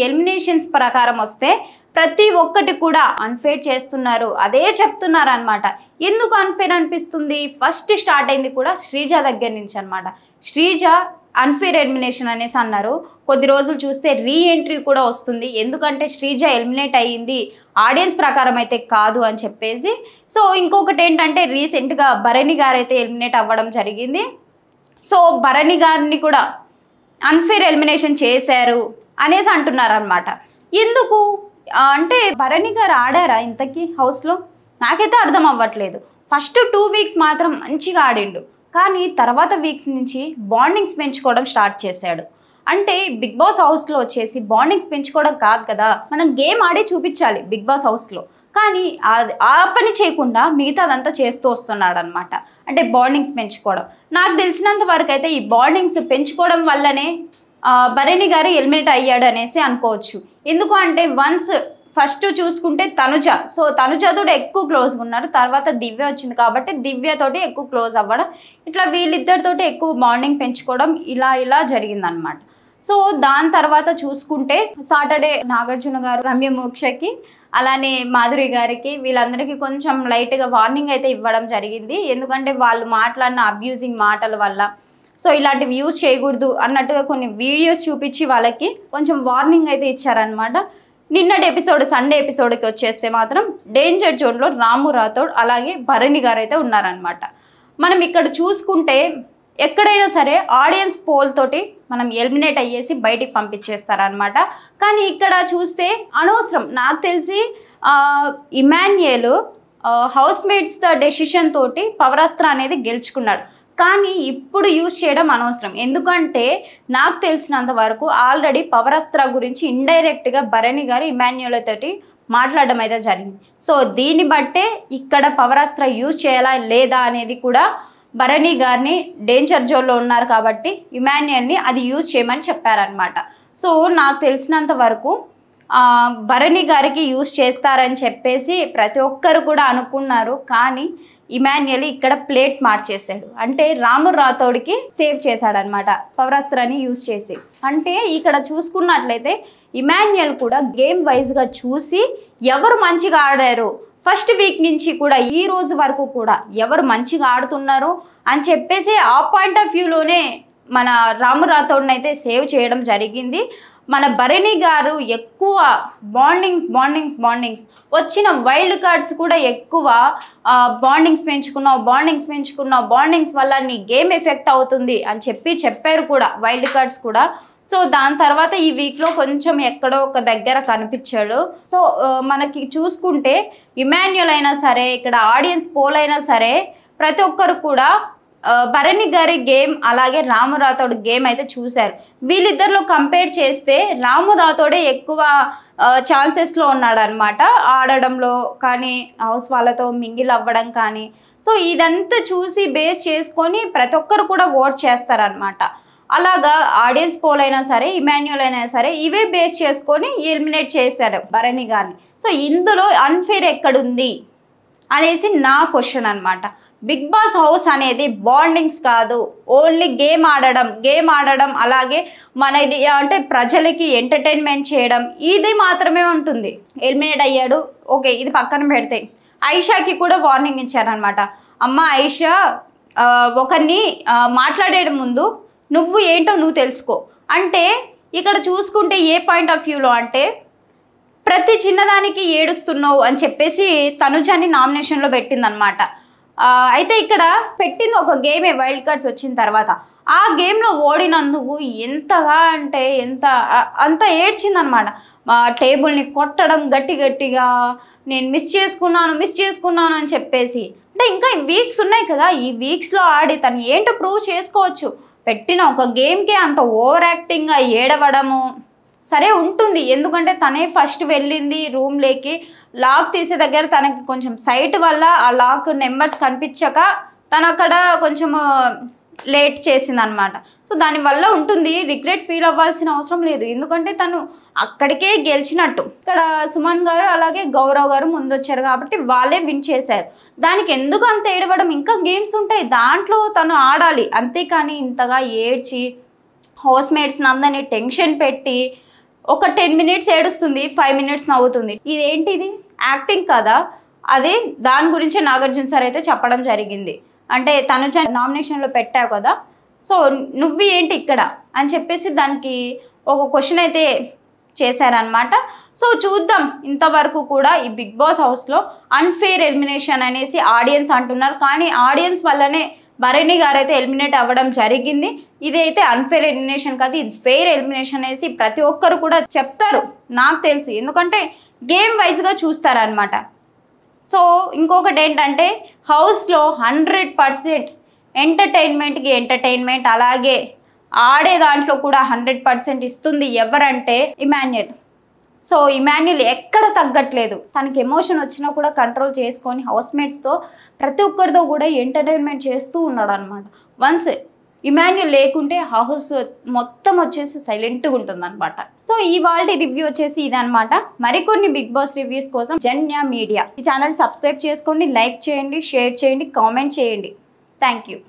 Eliminations ప్రకారం వస్తే ప్రతి ఒక్కటి కూడా అన్ఫేర్ చేస్తున్నారు, అదే చెప్తున్నారు అనమాట. ఎందుకు అన్ఫేర్ అనిపిస్తుంది? ఫస్ట్ స్టార్ట్ అయింది కూడా శ్రీజ దగ్గర నుంచి అనమాట. శ్రీజ అన్ఫేర్ ఎలిమినేషన్ అనేసి అన్నారు. కొద్ది రోజులు చూస్తే రీ ఎంట్రీ కూడా వస్తుంది, ఎందుకంటే శ్రీజ ఎలిమినేట్ అయ్యింది ఆడియన్స్ ప్రకారం అయితే కాదు అని చెప్పేసి. సో ఇంకొకటి ఏంటంటే రీసెంట్గా భరణి గారు అయితే ఎలిమినేట్ అవ్వడం జరిగింది. సో భరణి గారిని కూడా అన్ఫేర్ ఎలిమినేషన్ చేశారు అనేసి అంటున్నారు అనమాట. ఎందుకు అంటే భరణి గారు ఆడారా ఇంతకీ హౌస్లో? నాకైతే అర్థం అవ్వట్లేదు. ఫస్ట్ 2 వీక్స్ మాత్రం మంచిగా ఆడిండు, కానీ తర్వాత వీక్స్ నుంచి బాండింగ్స్ పెంచుకోవడం స్టార్ట్ చేశాడు. అంటే బిగ్ బాస్ హౌస్లో వచ్చేసి బాండింగ్స్ పెంచుకోవడం కాదు కదా, మనం గేమ్ ఆడి చూపించాలి బిగ్ బాస్ హౌస్లో. కానీ ఆ పని చేయకుండా మిగతాదంతా చేస్తూ వస్తున్నాడు అనమాట. అంటే బాండింగ్స్ పెంచుకోవడం. నాకు తెలిసినంత వరకు అయితే ఈ బాండింగ్స్ పెంచుకోవడం వల్లనే భరణి గారు ఎలిమినేట్ అయ్యాడు అనేసి అనుకోవచ్చు. ఎందుకు అంటే వన్స్ ఫస్ట్ చూసుకుంటే తనుజ, సో తనుజతో ఎక్కువ క్లోజ్గా ఉన్నారు. తర్వాత దివ్య వచ్చింది కాబట్టి దివ్యతోటి ఎక్కువ క్లోజ్ అవ్వడం, ఇట్లా వీళ్ళిద్దరితోటి ఎక్కువ బాండింగ్ పెంచుకోవడం ఇలా జరిగిందనమాట. సో దాని తర్వాత చూసుకుంటే సాటర్డే నాగార్జున గారు రమ్య మోక్షకి అలానే మాధురి గారికి వీళ్ళందరికీ కొంచెం లైట్గా వార్నింగ్ అయితే ఇవ్వడం జరిగింది. ఎందుకంటే వాళ్ళు మాట్లాడిన అబ్యూజింగ్ మాటల వల్ల సో ఇలాంటివి యూజ్ చేయకూడదు అన్నట్టుగా కొన్ని వీడియోస్ చూపించి వాళ్ళకి కొంచెం వార్నింగ్ అయితే ఇచ్చారనమాట. నిన్నటి ఎపిసోడ్ సండే ఎపిసోడ్కి వచ్చేస్తే మాత్రం డేంజర్ జోన్లో రాము రాథోడ్ అలాగే భరణి గారు అయితే ఉన్నారనమాట. మనం ఇక్కడ చూసుకుంటే ఎక్కడైనా సరే ఆడియన్స్ పోల్ తోటి మనం ఎలిమినేట్ అయ్యేసి బయటికి పంపించేస్తారనమాట. కానీ ఇక్కడ చూస్తే అనవసరం. నాకు తెలిసి ఇమాన్యుయల్ హౌస్ మేట్స్ డెసిషన్ తోటి పవరాస్త్ర అనేది గెలుచుకున్నాడు, కానీ ఇప్పుడు యూజ్ చేయడం అనవసరం. ఎందుకంటే నాకు తెలిసినంత వరకు ఆల్రెడీ పవరాస్త్ర గురించి ఇండైరెక్ట్గా భరణి గారు ఇమాన్యుయల్ తోటి మాట్లాడడం అయితే జరిగింది. సో దీన్ని బట్టే ఇక్కడ పవరాస్త్ర యూజ్ చేయాలా లేదా అనేది కూడా భరణి గారిని డేంజర్ జోన్లో ఉన్నారు కాబట్టి ఇమాన్యుయల్ని అది యూజ్ చేయమని చెప్పారనమాట. సో నాకు తెలిసినంత వరకు భరణి గారికి యూజ్ చేస్తారని చెప్పేసి ప్రతి ఒక్కరు కూడా అనుకున్నారు. కానీ ఇమాన్యుయల్ ఇక్కడ ప్లేట్ మార్చేశాడు, అంటే రాము రాథోడ్కి సేవ్ చేశాడనమాట పవరాస్త్రాన్ని యూజ్ చేసి. అంటే ఇక్కడ చూసుకున్నట్లయితే ఇమాన్యుయల్ కూడా గేమ్ వైజ్గా చూసి ఎవరు మంచిగా ఆడారు, ఫస్ట్ వీక్ నుంచి కూడా ఈ రోజు వరకు కూడా ఎవరు మంచిగా ఆడుతున్నారు అని చెప్పేసి ఆ పాయింట్ ఆఫ్ వ్యూలోనే మన రాము రాథోడ్ని అయితే సేవ్ చేయడం జరిగింది. మన భరణి గారు ఎక్కువ బాండింగ్స్ వచ్చిన వైల్డ్ కార్డ్స్ కూడా ఎక్కువ బాండింగ్స్ పెంచుకున్నావు, బాండింగ్స్ వల్ల నీ గేమ్ ఎఫెక్ట్ అవుతుంది అని చెప్పారు కూడా వైల్డ్ కార్డ్స్ కూడా. సో దాని తర్వాత ఈ వీక్లో కొంచెం ఎక్కడో ఒక దగ్గర కనిపించాడు. సో మనకి చూసుకుంటే ఇమాన్యుయల్ అయినా సరే ఇక్కడ ఆడియన్స్ పోల్ అయినా సరే ప్రతి ఒక్కరు కూడా భరణి గారి గేమ్ అలాగే రాము రాథోడ్ గేమ్ అయితే చూశారు. వీళ్ళిద్దరిలో కంపేర్ చేస్తే రాము రాథోడే ఎక్కువ ఛాన్సెస్లో ఉన్నాడు అనమాట ఆడడంలో కానీ, హౌస్ వాళ్ళతో మింగిల్ అవ్వడం కానీ. సో ఇదంతా చూసి బేస్ చేసుకొని ప్రతి ఒక్కరు కూడా ఓట్ చేస్తారనమాట. అలాగా ఆడియన్స్ పోల్ అయినా సరే ఇమాన్యుయల్ అయినా సరే ఇవే బేస్ చేసుకొని ఎలిమినేట్ చేశారు భరణి గారిని. సో ఇందులో అన్ఫేర్ ఎక్కడుంది అనేసి నా క్వశ్చన్ అనమాట. బిగ్ బాస్ హౌస్ అనేది బాండింగ్స్ కాదు, ఓన్లీ గేమ్ ఆడడం అలాగే మన అంటే ప్రజలకి ఎంటర్టైన్మెంట్ చేయడం ఇది మాత్రమే ఉంటుంది. ఎలిమినేట్ అయ్యాడు, ఓకే, ఇది పక్కన పెడితే ఐషాకి కూడా వార్నింగ్ ఇచ్చారనమాట. అమ్మ ఐషా, ఒకరిని మాట్లాడేయడం ముందు నువ్వు ఏంటో నువ్వు తెలుసుకో. అంటే ఇక్కడ చూసుకుంటే ఏ పాయింట్ ఆఫ్ వ్యూలో అంటే ప్రతి చిన్నదానికి ఏడుస్తున్నావు అని చెప్పేసి తనుజాని నామినేషన్లో పెట్టిందనమాట. అయితే ఇక్కడ పెట్టింది ఒక గేమే వైల్డ్ కార్డ్స్ వచ్చిన తర్వాత. ఆ గేమ్లో ఓడినందుకు ఎంతగా అంటే అంత ఏడ్చిందనమాట. టేబుల్ని కొట్టడం గట్టిగా, నేను మిస్ చేసుకున్నాను అని చెప్పేసి. అంటే ఇంకా వీక్స్ ఉన్నాయి కదా, ఈ వీక్స్లో ఆడి తను ఏంటో ప్రూవ్ చేసుకోవచ్చు. పెట్టిన ఒక గేమ్కే అంత ఓవర్ యాక్టింగ్గా ఏడవడము సరే ఉంటుంది, ఎందుకంటే తనే ఫస్ట్ వెళ్ళింది రూమ్లోకి. లాక్ తీసే దగ్గర తనకి కొంచెం సైట్ వల్ల ఆ లాక్ నెంబర్స్ కనిపించక తను అక్కడ కొంచెం లేట్ చేసింది అనమాట. సో దానివల్ల ఉంటుంది, రిగ్రెట్ ఫీల్ అవ్వాల్సిన అవసరం లేదు, ఎందుకంటే తను అక్కడికే గెలిచినట్టు. ఇక్కడ సుమన్ గారు అలాగే గౌరవ్ గారు ముందొచ్చారు కాబట్టి వాళ్ళే విన్ చేశారు. దానికి ఎందుకు అంత ఏడవడం, ఇంకా గేమ్స్ ఉంటాయి దాంట్లో తను ఆడాలి, అంతేకాని ఇంతగా ఏడ్చి హౌస్ మేట్స్ని అందరినీ టెన్షన్ పెట్టి ఒక 10 మినిట్స్ ఏడుస్తుంది, 5 మినిట్స్ నవ్వుతుంది. ఇదేంటిది యాక్టింగ్ కదా. అది దాని గురించి నాగార్జున సార్ అయితే చెప్పడం జరిగింది. అంటే తనుజ నామినేషన్లో పెట్టావు కదా, సో నువ్వు ఏంటి ఇక్కడ అని చెప్పేసి దానికి ఒక క్వశ్చన్ అయితే చేశారనమాట. సో చూద్దాం. ఇంతవరకు కూడా ఈ బిగ్ బాస్ హౌస్లో అన్ఫెయిర్ ఎలిమినేషన్ అనేసి ఆడియన్స్ అంటున్నారు, కానీ ఆడియన్స్ వల్లనే భరణి గారు అయితే ఎలిమినేట్ అవ్వడం జరిగింది. ఇదైతే అన్ఫెయిర్ ఎలిమినేషన్ కాదు, ఇది ఫెయిర్ ఎలిమినేషన్ అనేసి ప్రతి ఒక్కరు కూడా చెప్తారు నాకు తెలిసి, ఎందుకంటే గేమ్ వైజ్గా చూస్తారనమాట. సో ఇంకొకటి ఏంటంటే హౌస్లో 100% ఎంటర్టైన్మెంట్కి ఎంటర్టైన్మెంట్, అలాగే ఆడే దాంట్లో కూడా 100% ఇస్తుంది ఎవరంటే ఇమాన్యుయల్. సో ఇమాన్యుయల్ ఎక్కడ తగ్గట్లేదు, తనకి ఎమోషన్ వచ్చినా కూడా కంట్రోల్ చేసుకొని హౌస్మేట్స్తో ప్రతి ఒక్కరితో కూడా ఎంటర్టైన్మెంట్ చేస్తూ ఉన్నాడు అనమాట. వన్స్ ఇమాన్యుయల్ లేకుంటే హౌస్ మొత్తం వచ్చేసి సైలెంట్గా ఉంటుంది అనమాట. సో ఇవాళ రివ్యూ వచ్చేసి ఇదనమాట. మరికొన్ని బిగ్ బాస్ రివ్యూస్ కోసం జన్య మీడియా ఈ ఛానల్ సబ్స్క్రైబ్ చేసుకోండి, లైక్ చేయండి, షేర్ చేయండి, కామెంట్ చేయండి. Thank you.